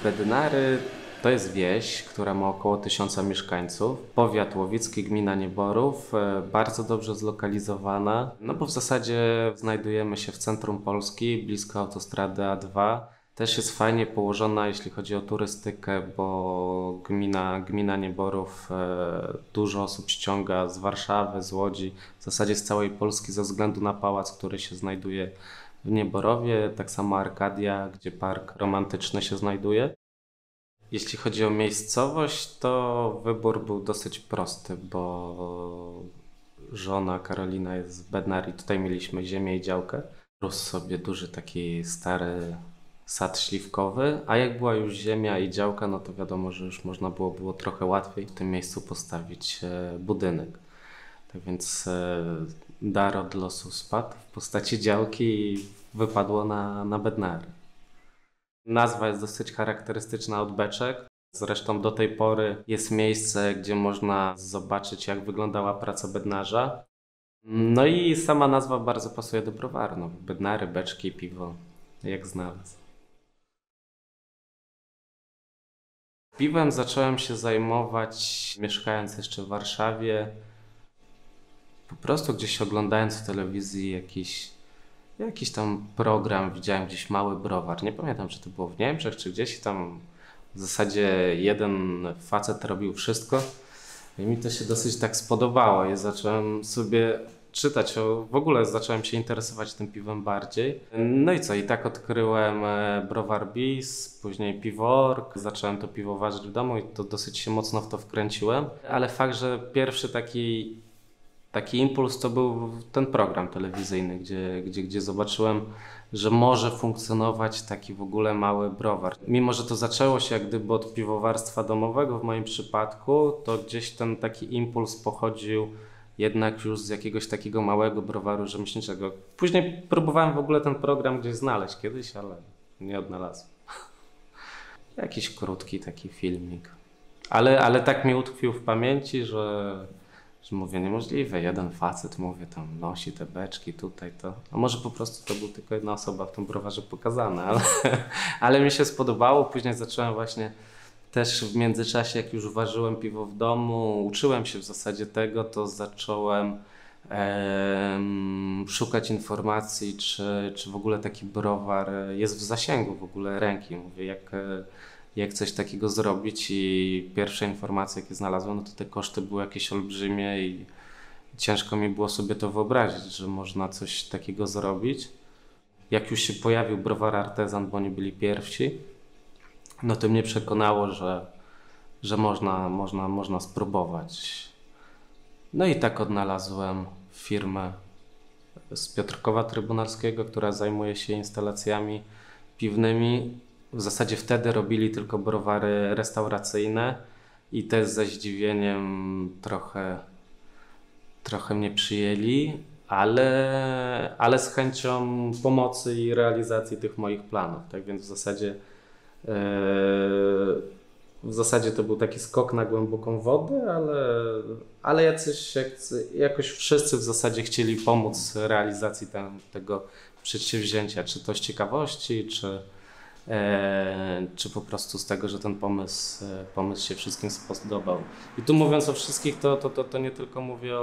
Bednary to jest wieś, która ma około 1000 mieszkańców. Powiat łowicki, gmina Nieborów, bardzo dobrze zlokalizowana, no bo w zasadzie znajdujemy się w centrum Polski, blisko autostrady A2. Też jest fajnie położona, jeśli chodzi o turystykę, bo gmina Nieborów dużo osób ściąga z Warszawy, z Łodzi, w zasadzie z całej Polski ze względu na pałac, który się znajduje w Nieborowie, tak samo Arkadia, gdzie park romantyczny się znajduje. Jeśli chodzi o miejscowość, to wybór był dosyć prosty, bo żona Karolina jest z Bednari, tutaj mieliśmy ziemię i działkę. Rósł sobie duży taki stary sad śliwkowy, a jak była już ziemia i działka, no to wiadomo, że już można było trochę łatwiej w tym miejscu postawić budynek. Tak więc dar od losu spadł w postaci działki i wypadło na Bednary. Nazwa jest dosyć charakterystyczna od beczek. Zresztą do tej pory jest miejsce, gdzie można zobaczyć, jak wyglądała praca bednarza. No i sama nazwa bardzo pasuje do browaru. No, bednary, beczki, piwo, jak znalazł. Piwem zacząłem się zajmować mieszkając jeszcze w Warszawie. Po prostu gdzieś oglądając w telewizji jakiś tam program, widziałem gdzieś mały browar. Nie pamiętam, czy to było w Niemczech, czy gdzieś i tam w zasadzie jeden facet robił wszystko. I mi to się dosyć tak spodobało i zacząłem sobie czytać, w ogóle zacząłem się interesować tym piwem bardziej. No i co, i tak odkryłem browar Bis, później Piwork, zacząłem to piwo ważyć w domu i to dosyć się mocno w to wkręciłem. Ale fakt, że pierwszy taki impuls to był ten program telewizyjny, gdzie zobaczyłem, że może funkcjonować taki w ogóle mały browar. Mimo że to zaczęło się jak gdyby od piwowarstwa domowego w moim przypadku, to gdzieś ten taki impuls pochodził jednak już z jakiegoś takiego małego browaru rzemieślniczego. Później próbowałem w ogóle ten program gdzieś znaleźć kiedyś, ale nie odnalazłem. Jakiś krótki taki filmik. Ale tak mi utkwił w pamięci, że mówię, niemożliwe, jeden facet, mówię, tam nosi te beczki tutaj, to. A może po prostu to był tylko jedna osoba w tym browarze pokazana, ale mi się spodobało. Później zacząłem właśnie też w międzyczasie, jak już ważyłem piwo w domu, uczyłem się w zasadzie tego, to zacząłem szukać informacji, czy w ogóle taki browar jest w zasięgu w ogóle ręki. Mówię, jak coś takiego zrobić i pierwsze informacje, jakie znalazłem, no to te koszty były jakieś olbrzymie i ciężko mi było sobie to wyobrazić, że można coś takiego zrobić. Jak już się pojawił browar Artezan, bo oni byli pierwsi, no to mnie przekonało, że można spróbować. No i tak odnalazłem firmę z Piotrkowa Trybunalskiego, która zajmuje się instalacjami piwnymi. W zasadzie wtedy robili tylko browary restauracyjne i też ze zdziwieniem trochę mnie przyjęli, ale z chęcią pomocy i realizacji tych moich planów. Tak więc w zasadzie to był taki skok na głęboką wodę, ale jakoś wszyscy w zasadzie chcieli pomóc realizacji tego przedsięwzięcia, czy to z ciekawości, czy po prostu z tego, że ten pomysł się wszystkim spodobał. I tu mówiąc o wszystkich, to nie tylko mówię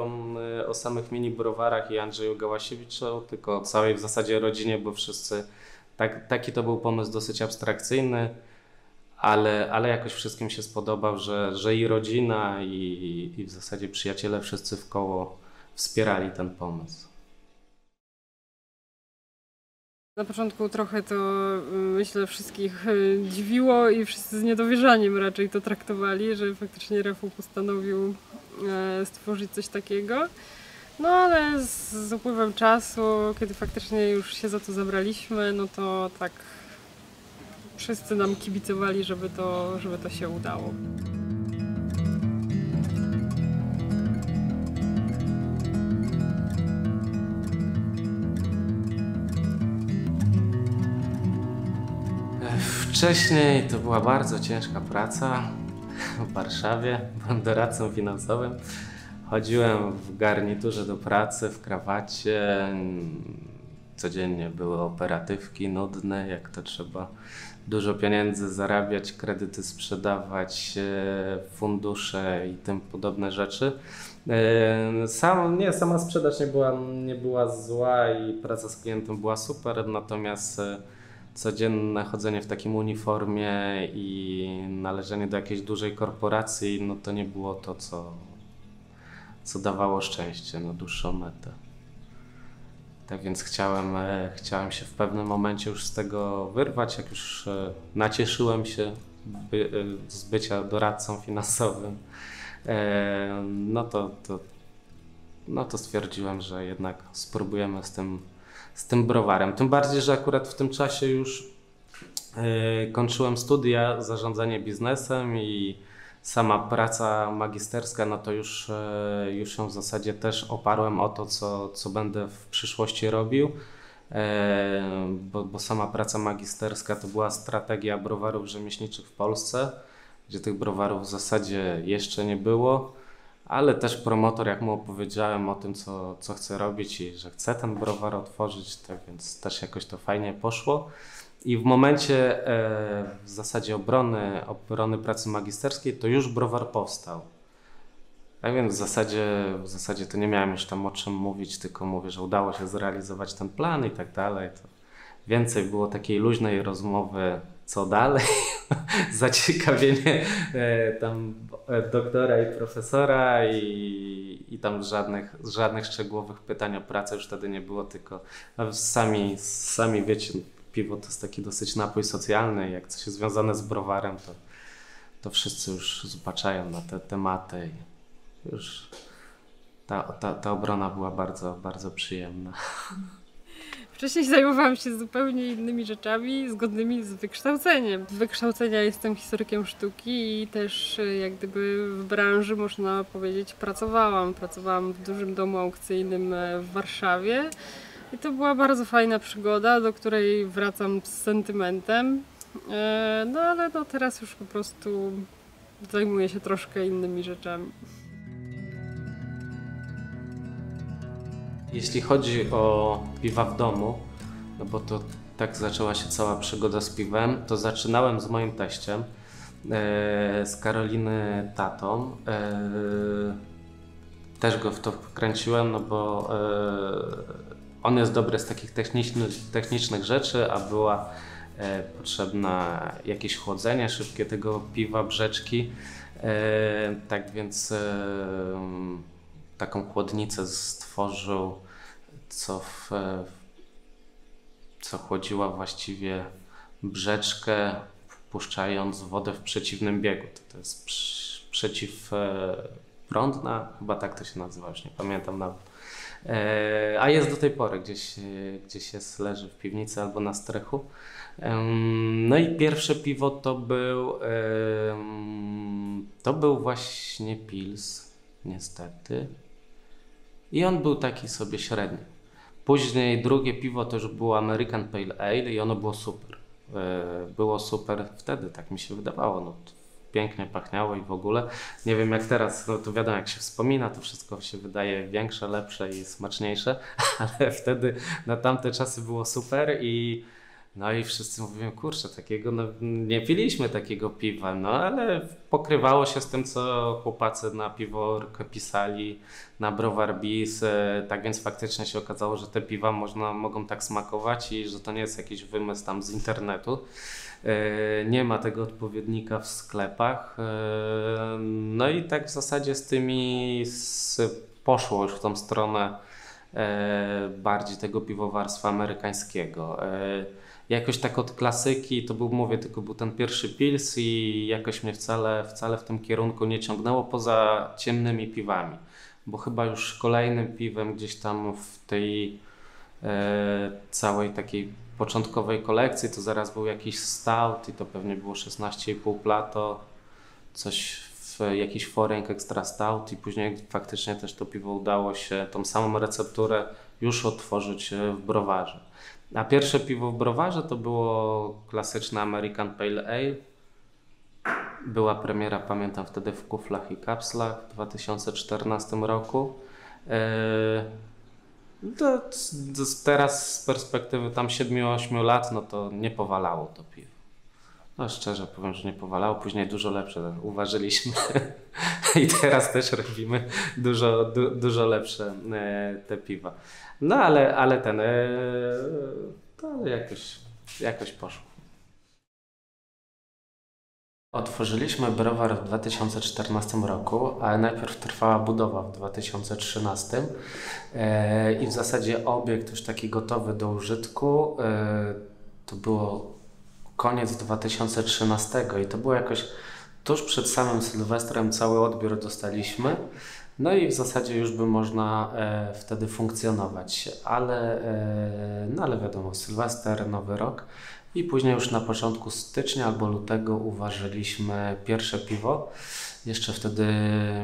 o samych mini browarach i Andrzeju Gałasiewiczu, tylko o całej w zasadzie rodzinie, bo wszyscy, taki to był pomysł dosyć abstrakcyjny, ale jakoś wszystkim się spodobał, że i rodzina i w zasadzie przyjaciele wszyscy w koło wspierali ten pomysł. Na początku trochę to, myślę, wszystkich dziwiło i wszyscy z niedowierzaniem raczej to traktowali, że faktycznie Rafał postanowił stworzyć coś takiego. No ale z upływem czasu, kiedy faktycznie już się za to zabraliśmy, no to tak wszyscy nam kibicowali, żeby to się udało. Wcześniej to była bardzo ciężka praca w Warszawie. Byłem doradcą finansowym. Chodziłem w garniturze do pracy, w krawacie. Codziennie były operatywki nudne, jak to trzeba dużo pieniędzy zarabiać, kredyty sprzedawać, fundusze i tym podobne rzeczy. Sama sprzedaż nie była zła i praca z klientem była super, natomiast codzienne chodzenie w takim uniformie i należenie do jakiejś dużej korporacji, no to nie było to, co dawało szczęście na dłuższą metę. Tak więc chciałem się w pewnym momencie już z tego wyrwać, jak już nacieszyłem się z bycia doradcą finansowym, no to stwierdziłem, że jednak spróbujemy z tym browarem. Tym bardziej, że akurat w tym czasie już kończyłem studia, zarządzanie biznesem i sama praca magisterska, no to już ją w zasadzie też oparłem o to, co będę w przyszłości robił, bo sama praca magisterska to była strategia browarów rzemieślniczych w Polsce, gdzie tych browarów w zasadzie jeszcze nie było, ale też promotor, jak mu opowiedziałem o tym, co chcę robić i że chcę ten browar otworzyć, tak więc też jakoś to fajnie poszło. I w momencie w zasadzie obrony pracy magisterskiej to już browar powstał. Tak więc w zasadzie to nie miałem już tam o czym mówić, tylko mówię, że udało się zrealizować ten plan i tak dalej. To więcej było takiej luźnej rozmowy, co dalej, zaciekawienie tam doktora i profesora i tam żadnych szczegółowych pytań o pracę już wtedy nie było, tylko sami wiecie, piwo to jest taki dosyć napój socjalny, jak coś jest związane z browarem, to wszyscy już zbaczają na te tematy i już ta obrona była bardzo, bardzo przyjemna. Wcześniej zajmowałam się zupełnie innymi rzeczami, zgodnymi z wykształceniem. Z wykształcenia jestem historykiem sztuki i też jak gdyby w branży, można powiedzieć, pracowałam. Pracowałam w dużym domu aukcyjnym w Warszawie. I to była bardzo fajna przygoda, do której wracam z sentymentem. No ale no, teraz już po prostu zajmuję się troszkę innymi rzeczami. Jeśli chodzi o piwa w domu, no bo to tak zaczęła się cała przygoda z piwem, to zaczynałem z moim teściem, z Karoliny tatą. Też go w to wkręciłem, no bo on jest dobry z takich technicznych rzeczy, a była potrzebna jakieś chłodzenie szybkie tego piwa, brzeczki. Tak więc taką chłodnicę stworzył, co chłodziła właściwie brzeczkę, wpuszczając wodę w przeciwnym biegu. To jest przeciwprądna, chyba tak to się nazywa, już nie pamiętam nawet. A jest do tej pory, gdzieś jest, leży w piwnicy albo na strychu. No i pierwsze piwo to był właśnie Pils, niestety. I on był taki sobie średni. Później drugie piwo to już było American Pale Ale i ono było super. Było super wtedy, tak mi się wydawało. No, pięknie pachniało i w ogóle. Nie wiem jak teraz, no to wiadomo, jak się wspomina, to wszystko się wydaje większe, lepsze i smaczniejsze, ale wtedy na tamte czasy było super no i wszyscy mówią, kurczę, takiego, no, nie piliśmy takiego piwa, no ale pokrywało się z tym, co chłopacy na Piworkę pisali, na Browar Bis, tak więc faktycznie się okazało, że te piwa mogą tak smakować i że to nie jest jakiś wymysł tam z internetu. Nie ma tego odpowiednika w sklepach. No i tak w zasadzie poszło już w tą stronę bardziej tego piwowarstwa amerykańskiego. Jakoś tak od klasyki to tylko był ten pierwszy Pils i jakoś mnie wcale w tym kierunku nie ciągnęło poza ciemnymi piwami, bo chyba już kolejnym piwem gdzieś tam w tej całej takiej początkowej kolekcji to zaraz był jakiś stout i to pewnie było 16,5 Plato, jakiś Foreign Extra Stout i później faktycznie też to piwo udało się tą samą recepturę już otworzyć w browarze. A pierwsze piwo w browarze to było klasyczne American Pale Ale. Była premiera, pamiętam wtedy w kuflach i kapslach w 2014 roku. Teraz z perspektywy tam 7-8 lat, no to nie powalało to piwo. No szczerze powiem, że nie powalało, później dużo lepsze uważyliśmy i teraz też robimy dużo lepsze te piwa. No ale to jakoś poszło. Otworzyliśmy browar w 2014 roku, ale najpierw trwała budowa w 2013 i w zasadzie obiekt już taki gotowy do użytku to było koniec 2013 i to było jakoś tuż przed samym Sylwestrem cały odbiór dostaliśmy. No i w zasadzie już by można wtedy funkcjonować, ale wiadomo, Sylwester, Nowy Rok i później już na początku stycznia albo lutego uważyliśmy pierwsze piwo. Jeszcze wtedy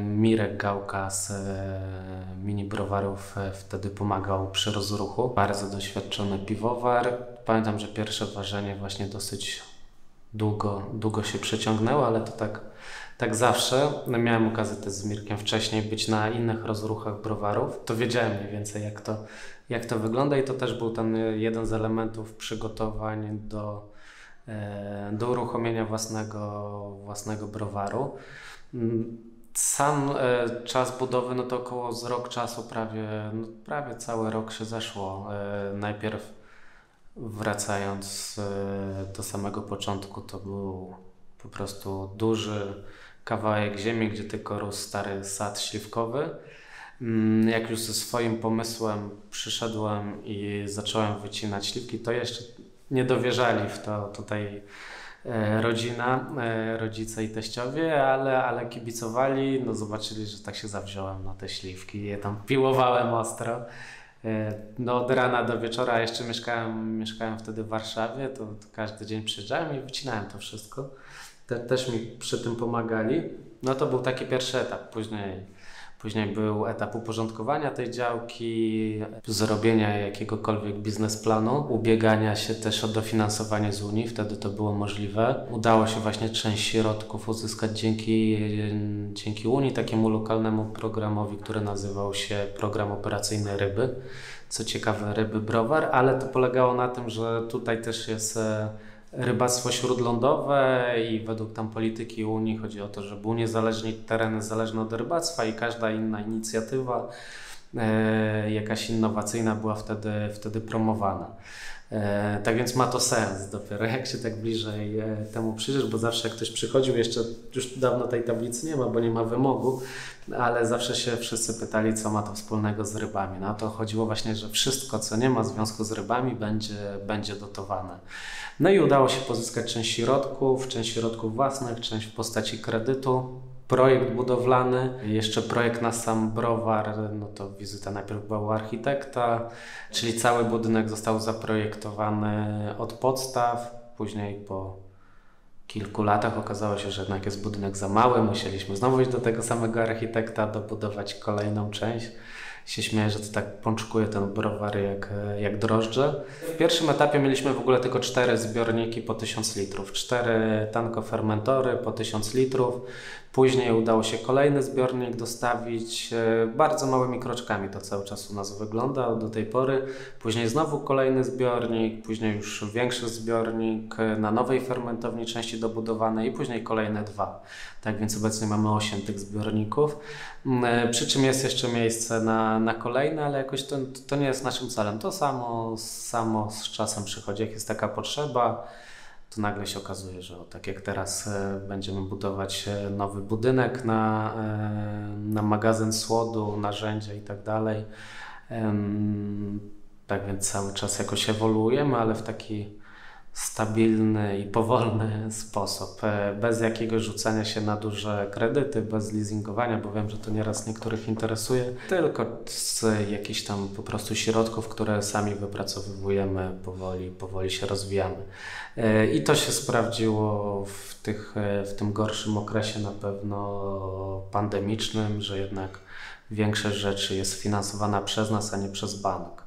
Mirek Gałka z mini browarów wtedy pomagał przy rozruchu. Bardzo doświadczony piwowar. Pamiętam, że pierwsze ważenie właśnie dosyć długo się przeciągnęło, ale to tak zawsze. Miałem okazję też z Mirkiem wcześniej być na innych rozruchach browarów. To wiedziałem mniej więcej jak to wygląda i to też był ten jeden z elementów przygotowań do uruchomienia własnego browaru. Sam czas budowy, no to około z rok czasu, prawie cały rok się zeszło. Najpierw wracając do samego początku, to był po prostu duży kawałek ziemi, gdzie tylko rósł stary sad śliwkowy. Jak już ze swoim pomysłem przyszedłem i zacząłem wycinać śliwki, to jeszcze nie dowierzali w to tutaj rodzina, rodzice i teściowie, ale kibicowali, no zobaczyli, że tak się zawziąłem na te śliwki, je tam piłowałem ostro. No od rana do wieczora, jeszcze mieszkałem wtedy w Warszawie, to każdy dzień przyjeżdżałem i wycinałem to wszystko. Też mi przy tym pomagali. No to był taki pierwszy etap, później był etap uporządkowania tej działki, zrobienia jakiegokolwiek biznesplanu, ubiegania się też o dofinansowanie z Unii, wtedy to było możliwe. Udało się właśnie część środków uzyskać dzięki Unii, takiemu lokalnemu programowi, który nazywał się Program Operacyjny Ryby. Co ciekawe, Ryby Browar, ale to polegało na tym, że tutaj też jest rybactwo śródlądowe i według tam polityki Unii chodzi o to, żeby uniezależnić tereny zależne od rybactwa i każda inna inicjatywa jakaś innowacyjna była wtedy promowana. Tak więc ma to sens dopiero jak się tak bliżej temu przyjrzysz, bo zawsze jak ktoś przychodził, już dawno tej tablicy nie ma, bo nie ma wymogu, ale zawsze się wszyscy pytali, co ma to wspólnego z rybami. No to chodziło właśnie, że wszystko, co nie ma związku z rybami, będzie dotowane. No i udało się pozyskać część środków własnych, część w postaci kredytu. Projekt budowlany, jeszcze projekt na sam browar, no to wizyta najpierw była u architekta, czyli cały budynek został zaprojektowany od podstaw, później po kilku latach okazało się, że jednak jest budynek za mały, musieliśmy znowu iść do tego samego architekta, dobudować kolejną część. Się śmieję, że to tak pączkuje ten browar jak drożdże. W pierwszym etapie mieliśmy w ogóle tylko 4 zbiorniki po 1000 litrów, 4 tankofermentory po 1000 litrów. Później udało się kolejny zbiornik dostawić, bardzo małymi kroczkami to cały czas u nas wygląda do tej pory. Później znowu kolejny zbiornik, później już większy zbiornik na nowej fermentowni części dobudowanej i później kolejne 2. Tak więc obecnie mamy 8 tych zbiorników, przy czym jest jeszcze miejsce na kolejne, ale jakoś to nie jest naszym celem. To samo z czasem przychodzi, jak jest taka potrzeba, to nagle się okazuje, że tak jak teraz będziemy budować nowy budynek na magazyn słodu, narzędzia i tak dalej. Tak więc cały czas jakoś ewoluujemy, ale w taki stabilny i powolny sposób, bez jakiegoś rzucania się na duże kredyty, bez leasingowania, bo wiem, że to nieraz niektórych interesuje, tylko z jakichś tam po prostu środków, które sami wypracowujemy, powoli się rozwijamy. I to się sprawdziło w tym gorszym okresie na pewno pandemicznym, że jednak większość rzeczy jest finansowana przez nas, a nie przez bank.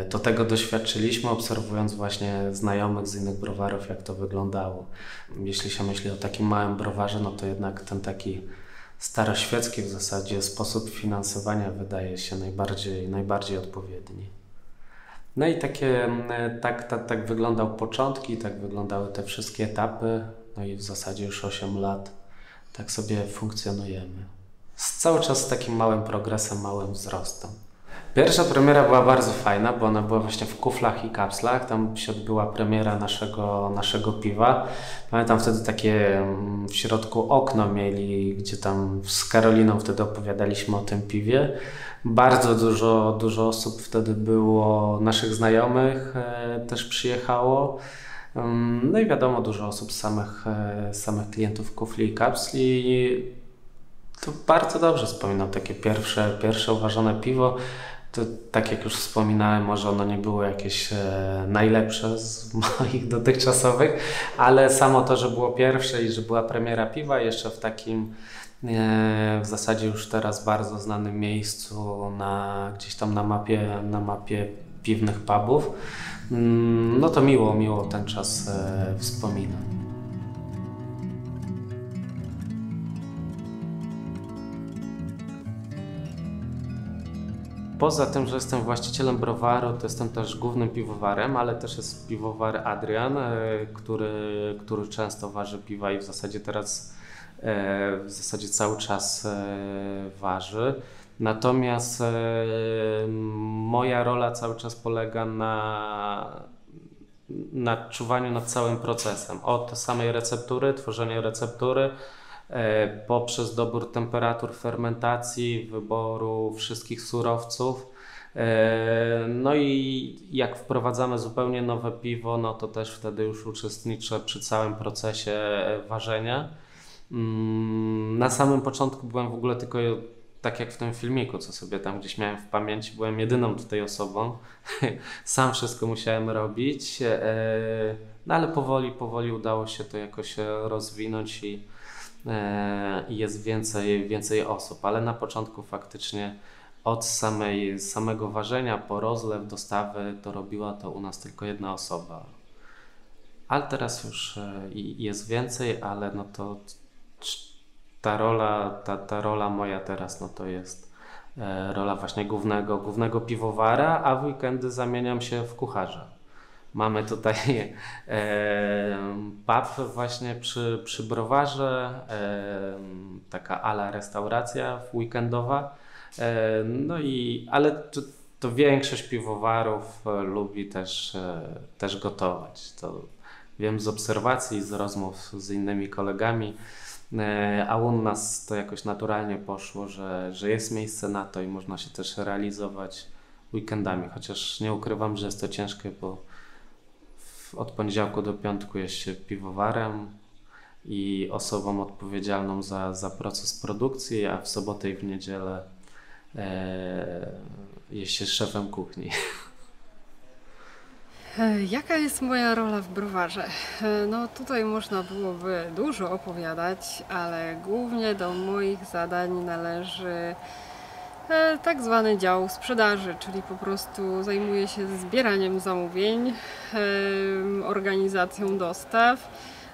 To tego doświadczyliśmy, obserwując właśnie znajomych z innych browarów, jak to wyglądało. Jeśli się myśli o takim małym browarze, no to jednak ten taki staroświecki w zasadzie sposób finansowania wydaje się najbardziej odpowiedni. No i tak wyglądał początki, tak wyglądały te wszystkie etapy. No i w zasadzie już 8 lat tak sobie funkcjonujemy. Cały czas z takim małym progresem, małym wzrostem. Pierwsza premiera była bardzo fajna, bo ona była właśnie w kuflach i kapslach. Tam się odbyła premiera naszego piwa. Pamiętam wtedy takie w środku okno mieli, gdzie tam z Karoliną wtedy opowiadaliśmy o tym piwie. Bardzo dużo osób wtedy było, naszych znajomych też przyjechało. No i wiadomo, dużo osób samych klientów kufli i kapsli. To bardzo dobrze wspominam takie pierwsze uważane piwo. To, tak jak już wspominałem, może ono nie było jakieś najlepsze z moich dotychczasowych, ale samo to, że było pierwsze i że była premiera piwa jeszcze w takim w zasadzie już teraz bardzo znanym miejscu gdzieś tam na mapie piwnych pubów, no to miło ten czas wspominam. Poza tym, że jestem właścicielem browaru, to jestem też głównym piwowarem, ale też jest piwowar Adrian, który często waży piwa i w zasadzie teraz cały czas waży. Natomiast moja rola cały czas polega na czuwaniu nad całym procesem. Od samej receptury, tworzenia receptury, poprzez dobór temperatur fermentacji, wyboru wszystkich surowców. No i jak wprowadzamy zupełnie nowe piwo, no to też wtedy już uczestniczę przy całym procesie ważenia. Na samym początku byłem w ogóle tylko, tak jak w tym filmiku, co sobie tam gdzieś miałem w pamięci, byłem jedyną tutaj osobą. Sam wszystko musiałem robić, no ale powoli udało się to jakoś rozwinąć i jest więcej osób, ale na początku faktycznie od samego ważenia po rozlew, dostawy to robiła to u nas tylko jedna osoba. Ale teraz już jest więcej, ale no to ta rola moja teraz no to jest rola właśnie głównego piwowara, a w weekendy zamieniam się w kucharza. Mamy tutaj pub właśnie przy browarze, taka ala restauracja weekendowa. No i ale to większość piwowarów lubi też gotować. To wiem z obserwacji, z rozmów z innymi kolegami, a u nas to jakoś naturalnie poszło, że jest miejsce na to i można się też realizować weekendami, chociaż nie ukrywam, że jest to ciężkie, bo od poniedziałku do piątku jest się piwowarem i osobą odpowiedzialną za proces produkcji, a w sobotę i w niedzielę jest się szefem kuchni. Jaka jest moja rola w browarze? No tutaj można byłoby dużo opowiadać, ale głównie do moich zadań należy tak zwany dział sprzedaży, czyli po prostu zajmuję się zbieraniem zamówień, organizacją dostaw.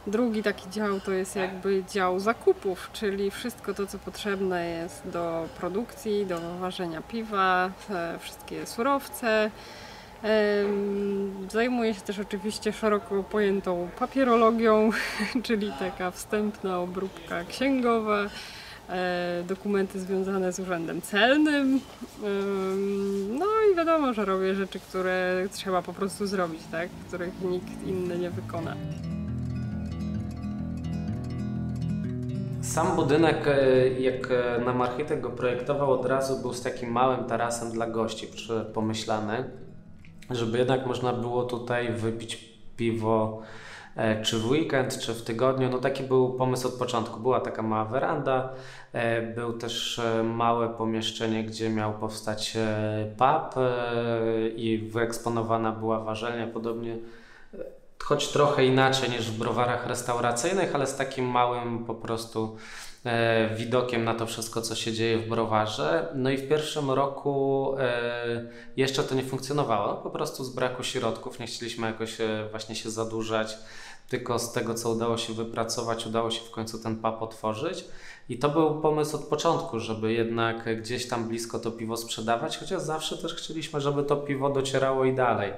Drugi taki dział to jest jakby dział zakupów, czyli wszystko to, co potrzebne jest do produkcji, do ważenia piwa, wszystkie surowce. Zajmuję się też oczywiście szeroko pojętą papierologią, czyli taka wstępna obróbka księgowa, dokumenty związane z urzędem celnym. No i wiadomo, że robię rzeczy, które trzeba po prostu zrobić, tak? Których nikt inny nie wykona. Sam budynek, jak nam architekt go projektował, od razu był z takim małym tarasem dla gości pomyślany, żeby jednak można było tutaj wypić piwo czy w weekend, czy w tygodniu. No taki był pomysł od początku. Była taka mała weranda, był też małe pomieszczenie, gdzie miał powstać pub i wyeksponowana była ważelnia, podobnie, choć trochę inaczej niż w browarach restauracyjnych, ale z takim małym po prostu widokiem na to wszystko, co się dzieje w browarze. No i w pierwszym roku jeszcze to nie funkcjonowało, po prostu z braku środków, nie chcieliśmy jakoś właśnie się zadłużać, tylko z tego, co udało się wypracować, udało się w końcu ten pub otworzyć. I to był pomysł od początku, żeby jednak gdzieś tam blisko to piwo sprzedawać, chociaż zawsze też chcieliśmy, żeby to piwo docierało i dalej.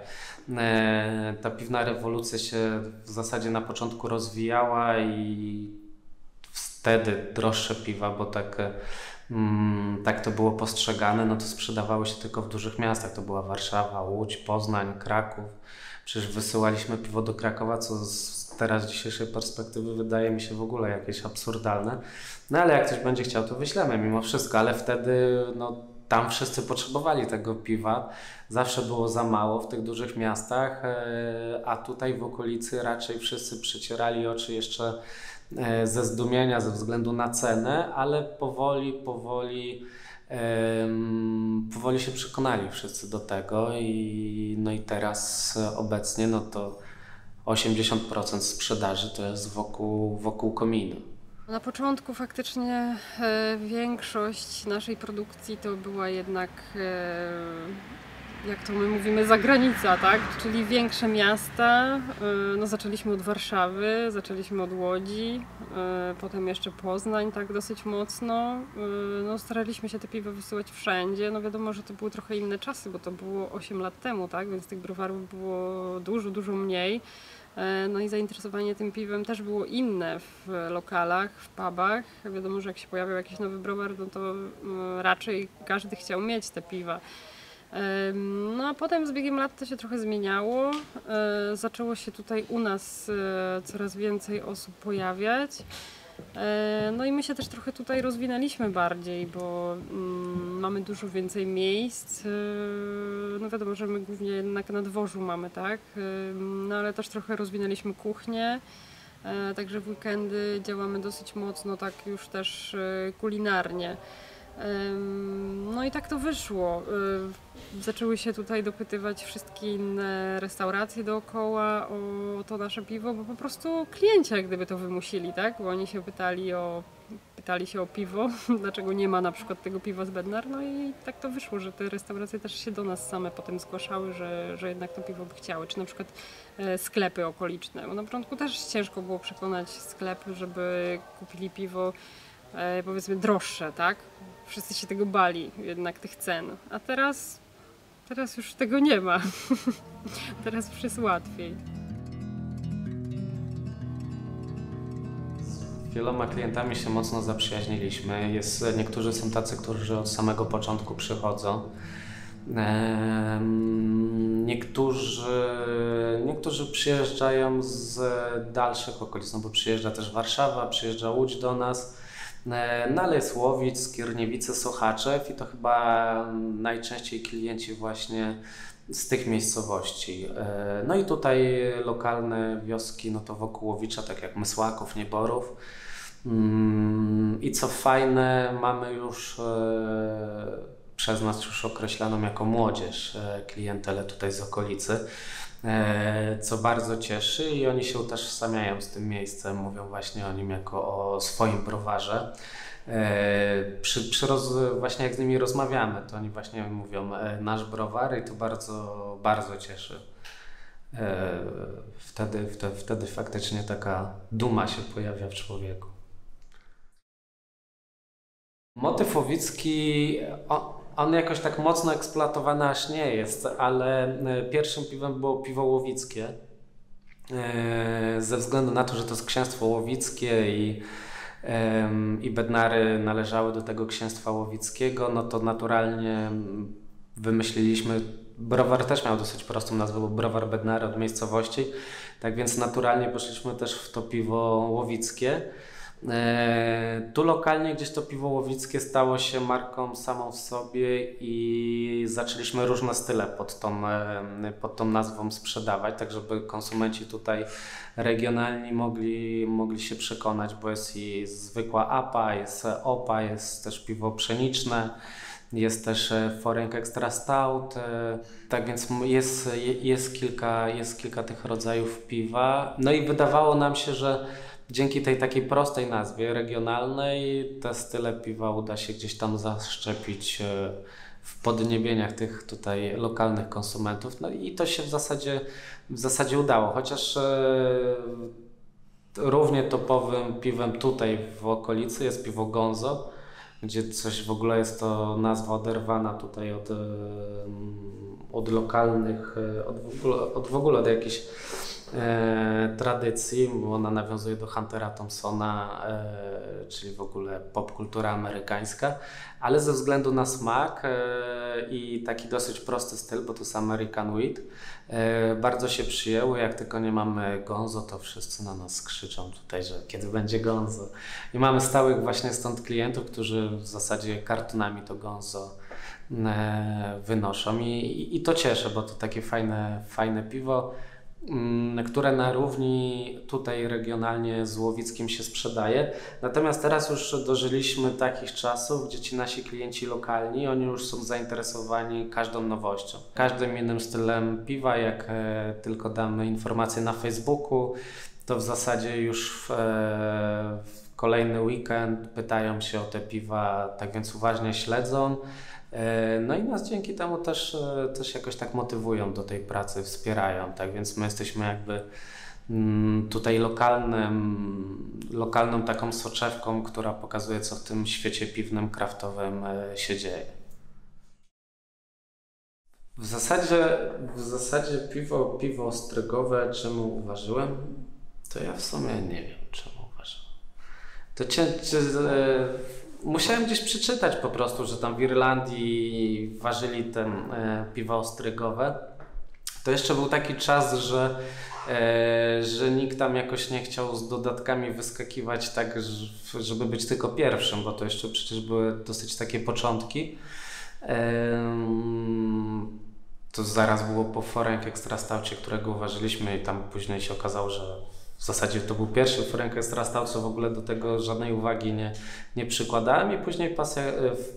Ta piwna rewolucja się w zasadzie na początku rozwijała i wtedy droższe piwa, bo tak to było postrzegane, no to sprzedawały się tylko w dużych miastach. To była Warszawa, Łódź, Poznań, Kraków. Przecież wysyłaliśmy piwo do Krakowa, co teraz z dzisiejszej perspektywy wydaje mi się w ogóle jakieś absurdalne. No ale jak ktoś będzie chciał, to wyślemy mimo wszystko, ale wtedy no, tam wszyscy potrzebowali tego piwa. Zawsze było za mało w tych dużych miastach, a tutaj w okolicy raczej wszyscy przecierali oczy jeszcze ze zdumienia ze względu na cenę, ale powoli się przekonali wszyscy do tego no i teraz obecnie no to 80% sprzedaży to jest wokół komina. Na początku faktycznie większość naszej produkcji to była jednak, jak to my mówimy, zagranica, tak? Czyli większe miasta. No, zaczęliśmy od Warszawy, zaczęliśmy od Łodzi, potem jeszcze Poznań tak dosyć mocno. No, staraliśmy się te piwa wysyłać wszędzie. No wiadomo, że to były trochę inne czasy, bo to było 8 lat temu, tak? Więc tych browarów było dużo mniej. No i zainteresowanie tym piwem też było inne w lokalach, w pubach. Wiadomo, że jak się pojawiał jakiś nowy browar, no to raczej każdy chciał mieć te piwa. No a potem z biegiem lat to się trochę zmieniało. Zaczęło się tutaj u nas coraz więcej osób pojawiać. No i my się też trochę tutaj rozwinęliśmy bardziej, bo mamy dużo więcej miejsc. No wiadomo, że my głównie jednak na dworzu mamy, tak? No ale też trochę rozwinęliśmy kuchnię. Także w weekendy działamy dosyć mocno, tak już też kulinarnie. No i tak to wyszło. Zaczęły się tutaj dopytywać wszystkie inne restauracje dookoła o to nasze piwo, bo po prostu klienci jak gdyby to wymusili, tak? Bo oni się pytali się o piwo, dlaczego nie ma na przykład tego piwa z Bednar, no i tak to wyszło, że te restauracje też się do nas same potem zgłaszały, że jednak to piwo by chciały, czy na przykład sklepy okoliczne, bo na początku też ciężko było przekonać sklepy, żeby kupili piwo powiedzmy droższe, tak? Wszyscy się tego bali, jednak tych cen. A teraz już tego nie ma. Teraz już jest łatwiej. Z wieloma klientami się mocno zaprzyjaźniliśmy. Niektórzy są tacy, którzy od samego początku przychodzą. Niektórzy przyjeżdżają z dalszych okolic, no bo przyjeżdża też Warszawa, przyjeżdża Łódź do nas. No ale jest Łowic, Skierniewice, Sochaczew i to chyba najczęściej klienci właśnie z tych miejscowości. No i tutaj lokalne wioski, no to wokół Łowicza, tak jak Mysłaków, Nieborów. I co fajne, mamy już przez nas już określaną jako młodzież klientelę tutaj z okolicy, co bardzo cieszy i oni się utożsamiają z tym miejscem, mówią właśnie o nim jako o swoim browarze. Właśnie jak z nimi rozmawiamy, to oni właśnie mówią nasz browar i to bardzo cieszy. Wtedy faktycznie taka duma się pojawia w człowieku. Motyw łowicki, on jakoś tak mocno eksploatowany aż nie jest, ale pierwszym piwem było piwo łowickie. Ze względu na to, że to jest księstwo łowickie i Bednary należały do tego księstwa łowickiego, no to naturalnie wymyśliliśmy, browar też miał dosyć prostą nazwę, bo browar Bednary od miejscowości, tak więc naturalnie poszliśmy też w to piwo łowickie. Tu lokalnie gdzieś to piwo łowickie stało się marką samą w sobie i zaczęliśmy różne style pod tą nazwą sprzedawać, tak żeby konsumenci tutaj regionalni mogli się przekonać, bo jest i zwykła APA, jest OPA, jest też piwo pszeniczne, jest też Foreign Extra Stout, tak więc jest kilka tych rodzajów piwa. No i wydawało nam się, że dzięki tej takiej prostej nazwie regionalnej te style piwa uda się gdzieś tam zaszczepić w podniebieniach tych tutaj lokalnych konsumentów. No i to się w zasadzie udało, chociaż równie topowym piwem tutaj w okolicy jest piwo Gonzo, gdzie coś w ogóle jest to nazwa oderwana tutaj od lokalnych, w ogóle od jakichś tradycji, bo ona nawiązuje do Huntera Thompsona, czyli w ogóle popkultura amerykańska, ale ze względu na smak i taki dosyć prosty styl, bo to jest American Wheat, bardzo się przyjęło. Jak tylko nie mamy Gonzo, to wszyscy na nas krzyczą tutaj, że kiedy będzie Gonzo. I mamy stałych właśnie stąd klientów, którzy w zasadzie kartonami to Gonzo wynoszą i to cieszy, bo to takie fajne piwo, które na równi tutaj regionalnie z Łowickim się sprzedaje. Natomiast teraz już dożyliśmy takich czasów, gdzie ci nasi klienci lokalni, oni już są zainteresowani każdą nowością, każdym innym stylem piwa. Jak tylko damy informacje na Facebooku, to w zasadzie już w kolejny weekend pytają się o te piwa, tak więc uważnie śledzą. No i nas dzięki temu też jakoś tak motywują do tej pracy, wspierają, tak więc my jesteśmy jakby tutaj lokalną taką soczewką, która pokazuje, co w tym świecie piwnym, kraftowym się dzieje. W zasadzie piwo ostrygowe, czemu uważałem, to ja w sumie nie wiem, czemu uważałem. Musiałem gdzieś przeczytać po prostu, że tam w Irlandii ważyli te piwa ostrygowe. To jeszcze był taki czas, że nikt tam jakoś nie chciał z dodatkami wyskakiwać tak, żeby być tylko pierwszym, bo to jeszcze przecież były dosyć takie początki. To zaraz było po Foreign Extra Stoucie, którego uważaliśmy i tam później się okazało, że w zasadzie to był pierwszy Foreign Extra Stout, co w ogóle do tego żadnej uwagi nie przykładałem i później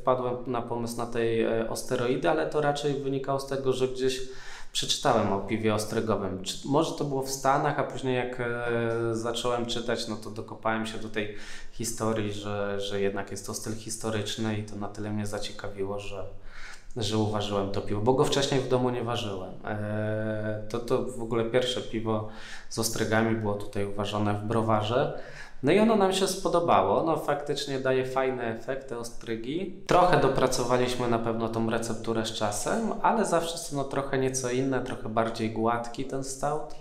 wpadłem na pomysł na tej o-steroidy, ale to raczej wynikało z tego, że gdzieś przeczytałem o piwie ostrygowym. Może to było w Stanach, a później jak zacząłem czytać, no to dokopałem się do tej historii, że jednak jest to styl historyczny i to na tyle mnie zaciekawiło, że uważyłem to piwo, bo go wcześniej w domu nie ważyłem. To w ogóle pierwsze piwo z ostrygami było tutaj uważane w browarze. No i ono nam się spodobało. Ono faktycznie daje fajne efekty ostrygi. Trochę dopracowaliśmy na pewno tą recepturę z czasem, ale zawsze jest ono trochę nieco inne, trochę bardziej gładki ten stout.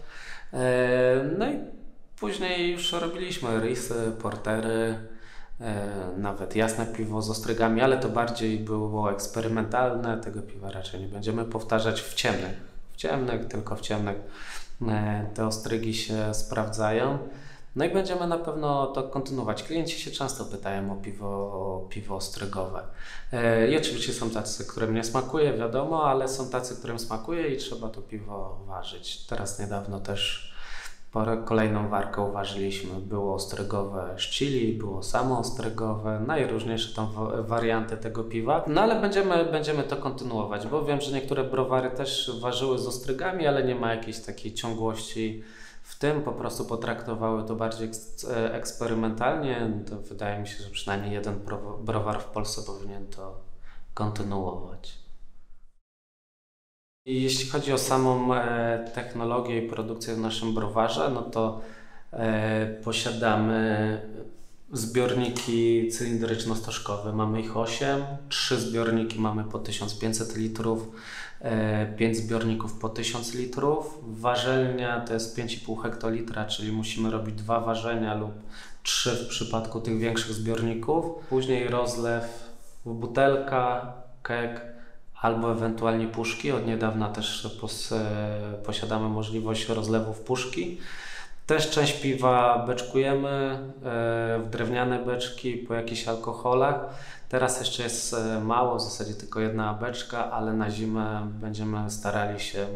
No i później już robiliśmy risy, portery, nawet jasne piwo z ostrygami, ale to bardziej było eksperymentalne. Tego piwa raczej nie będziemy powtarzać w ciemnych, tylko w ciemnych te ostrygi się sprawdzają. No i będziemy na pewno to kontynuować. Klienci się często pytają o piwo ostrygowe. I oczywiście są tacy, którym nie smakuje, wiadomo, ale są tacy, którym smakuje i trzeba to piwo ważyć. Teraz niedawno też kolejną warkę uważyliśmy. Było ostrygowe z chili, było samo ostrygowe, najróżniejsze tam warianty tego piwa. No ale będziemy to kontynuować, bo wiem, że niektóre browary też ważyły z ostrygami, ale nie ma jakiejś takiej ciągłości w tym, po prostu potraktowały to bardziej eksperymentalnie. To wydaje mi się, że przynajmniej jeden browar w Polsce powinien to kontynuować. I jeśli chodzi o samą technologię i produkcję w naszym browarze, no to posiadamy zbiorniki cylindryczno-stożkowe. Mamy ich 8, 3 zbiorniki mamy po 1500 litrów, 5 zbiorników po 1000 litrów. Ważelnia to jest 5,5 hektolitra, czyli musimy robić 2 ważenia lub 3 w przypadku tych większych zbiorników. Później rozlew w butelka, keg albo ewentualnie puszki. Od niedawna też posiadamy możliwość rozlewu w puszki. Też część piwa beczkujemy w drewniane beczki po jakichś alkoholach. Teraz jeszcze jest mało, w zasadzie tylko jedna beczka, ale na zimę będziemy starali się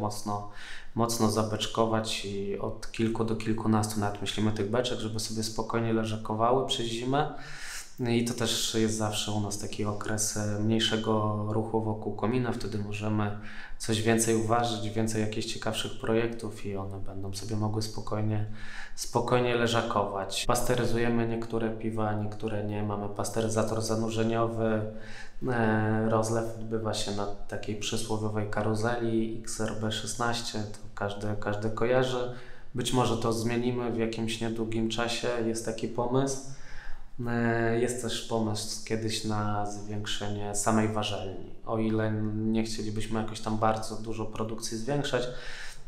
mocno zabeczkować i od kilku do kilkunastu nawet myślimy tych beczek, żeby sobie spokojnie leżakowały przez zimę. I to też jest zawsze u nas taki okres mniejszego ruchu wokół komina, wtedy możemy coś więcej uważać, więcej jakichś ciekawszych projektów i one będą sobie mogły spokojnie leżakować. Pasteryzujemy niektóre piwa, niektóre nie. Mamy pasteryzator zanurzeniowy. Rozlew odbywa się na takiej przysłowiowej karuzeli XRB16, to każdy kojarzy. Być może to zmienimy w jakimś niedługim czasie, jest taki pomysł. Jest też pomysł kiedyś na zwiększenie samej warzelni. O ile nie chcielibyśmy jakoś tam bardzo dużo produkcji zwiększać,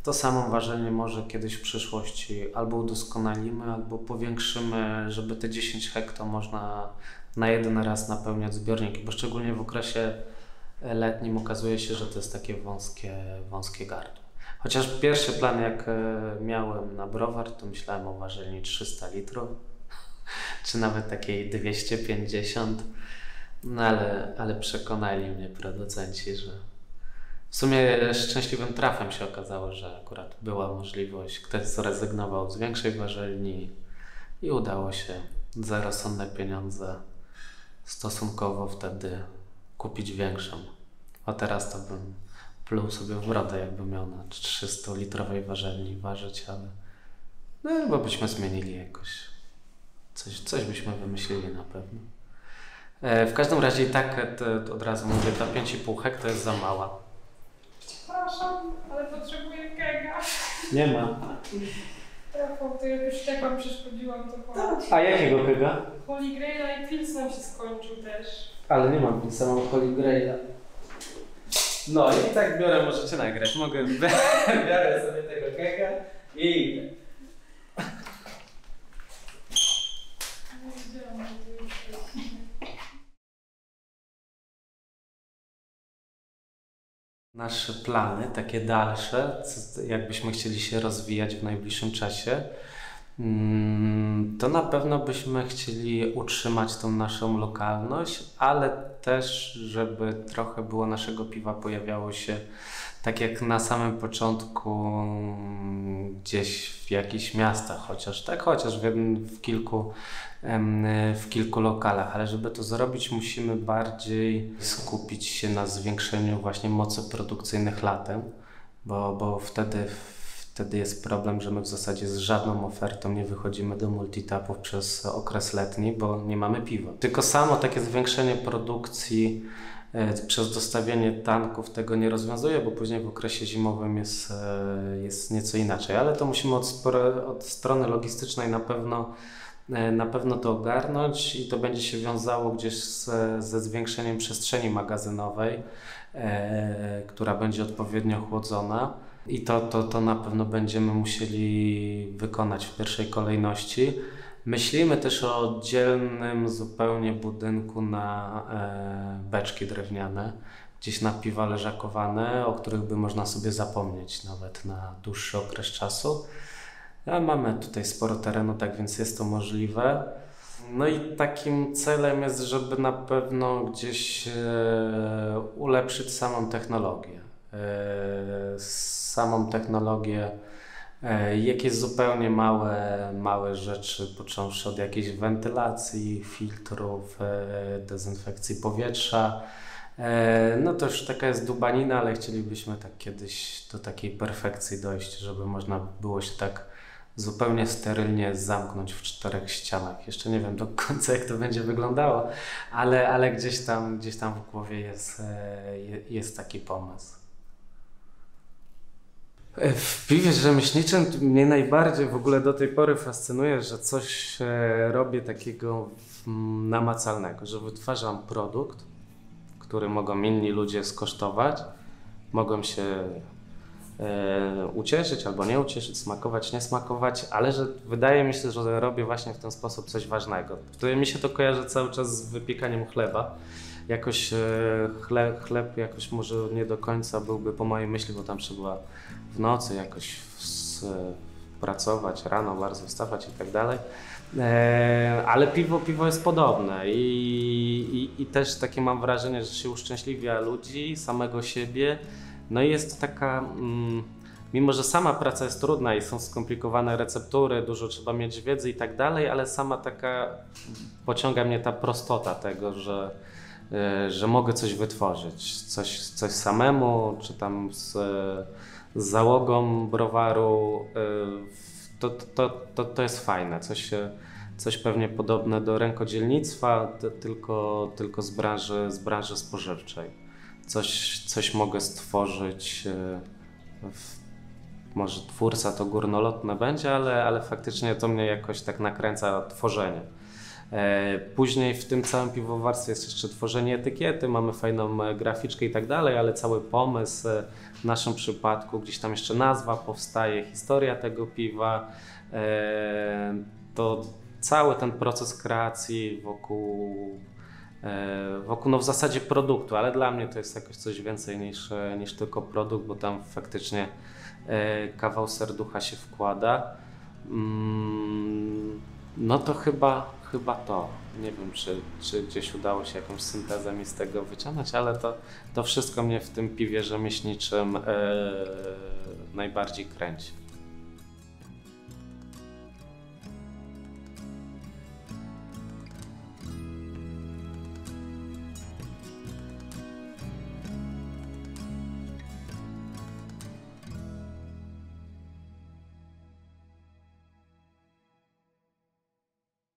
to samą warzelnię może kiedyś w przyszłości albo udoskonalimy, albo powiększymy, żeby te 10 hekto można na jeden raz napełniać zbiorniki, bo szczególnie w okresie letnim okazuje się, że to jest takie wąskie gardło. Chociaż pierwszy plan jak miałem na browar, to myślałem o warzelni 300 litrów, czy nawet takiej 250, no ale przekonali mnie producenci, że w sumie szczęśliwym trafem się okazało, że akurat była możliwość, ktoś zrezygnował z większej warzelni i udało się za rozsądne pieniądze stosunkowo wtedy kupić większą. A teraz to bym pluł sobie w brodę, jakbym miał na 300-litrowej warzelni ważyć, ale no chyba byśmy zmienili jakoś. Coś byśmy wymyślili na pewno. W każdym razie i tak to od razu mówię, ta 5,5 hekta jest za mała. Przepraszam, ale potrzebuję kega. Nie ma. Rafał, to jak już tak wam przeszkodziłam, to chodź. A jakiego kega? Holy Grail i Pils nam się skończył też. Ale nie mam Pilsa, mam Holy Graila. No i tak biorę, możecie nagrać. Biorę sobie tego kega i idę. Nie wiedziałam, że to już jest. Nasze plany, takie dalsze, jakbyśmy chcieli się rozwijać w najbliższym czasie, to na pewno byśmy chcieli utrzymać tą naszą lokalność, ale też, żeby trochę było naszego piwa pojawiało się tak jak na samym początku gdzieś w jakichś miastach, chociaż w kilku lokalach, ale żeby to zrobić, musimy bardziej skupić się na zwiększeniu właśnie mocy produkcyjnych latem, bo wtedy jest problem, że my w zasadzie z żadną ofertą nie wychodzimy do multitapów przez okres letni, bo nie mamy piwa. Tylko samo takie zwiększenie produkcji przez dostawienie tanków tego nie rozwiązuje, bo później w okresie zimowym jest nieco inaczej, ale to musimy od strony logistycznej na pewno to ogarnąć i to będzie się wiązało gdzieś ze zwiększeniem przestrzeni magazynowej, która będzie odpowiednio chłodzona i to na pewno będziemy musieli wykonać w pierwszej kolejności. Myślimy też o oddzielnym zupełnie budynku na beczki drewniane, gdzieś na piwa leżakowane, o których by można sobie zapomnieć nawet na dłuższy okres czasu. A mamy tutaj sporo terenu, tak więc jest to możliwe. No i takim celem jest, żeby na pewno gdzieś ulepszyć samą technologię. Jakieś zupełnie małe rzeczy, począwszy od jakiejś wentylacji, filtrów, dezynfekcji powietrza. No to już taka jest dubanina, ale chcielibyśmy tak kiedyś do takiej perfekcji dojść, żeby można było się tak zupełnie sterylnie zamknąć w 4 ścianach. Jeszcze nie wiem do końca, jak to będzie wyglądało, ale gdzieś tam w głowie jest taki pomysł. W piwie rzemieślniczym mnie najbardziej w ogóle do tej pory fascynuje, że coś robię takiego namacalnego, że wytwarzam produkt, który mogą inni ludzie skosztować, mogą się ucieszyć albo nie ucieszyć, smakować, nie smakować, ale że wydaje mi się, że robię właśnie w ten sposób coś ważnego. Wtedy mi się to kojarzy cały czas z wypiekaniem chleba. Jakoś chleb jakoś może nie do końca byłby po mojej myśli, bo tam trzeba w nocy jakoś pracować, rano bardzo wstawać i tak dalej. Ale piwo jest podobne i też takie mam wrażenie, że się uszczęśliwia ludzi, samego siebie. No i jest taka mimo że sama praca jest trudna i są skomplikowane receptury, dużo trzeba mieć wiedzy i tak dalej, ale sama taka, pociąga mnie ta prostota tego, że mogę coś wytworzyć, coś samemu, czy tam z załogą browaru, to jest fajne, coś pewnie podobne do rękodzielnictwa, tylko z branży spożywczej. Coś mogę stworzyć, może twórca to górnolotne będzie, ale faktycznie to mnie jakoś tak nakręca tworzenie. Później w tym całym piwowarstwie jest jeszcze tworzenie etykiety, mamy fajną graficzkę i tak dalej, ale cały pomysł w naszym przypadku, gdzieś tam jeszcze nazwa powstaje, historia tego piwa, to cały ten proces kreacji wokół no w zasadzie produktu, ale dla mnie to jest jakoś coś więcej niż tylko produkt, bo tam faktycznie kawał serducha się wkłada. No to chyba to. Nie wiem, czy gdzieś udało się jakąś syntezę mi z tego wyciągnąć, ale to wszystko mnie w tym piwie rzemieślniczym najbardziej kręci.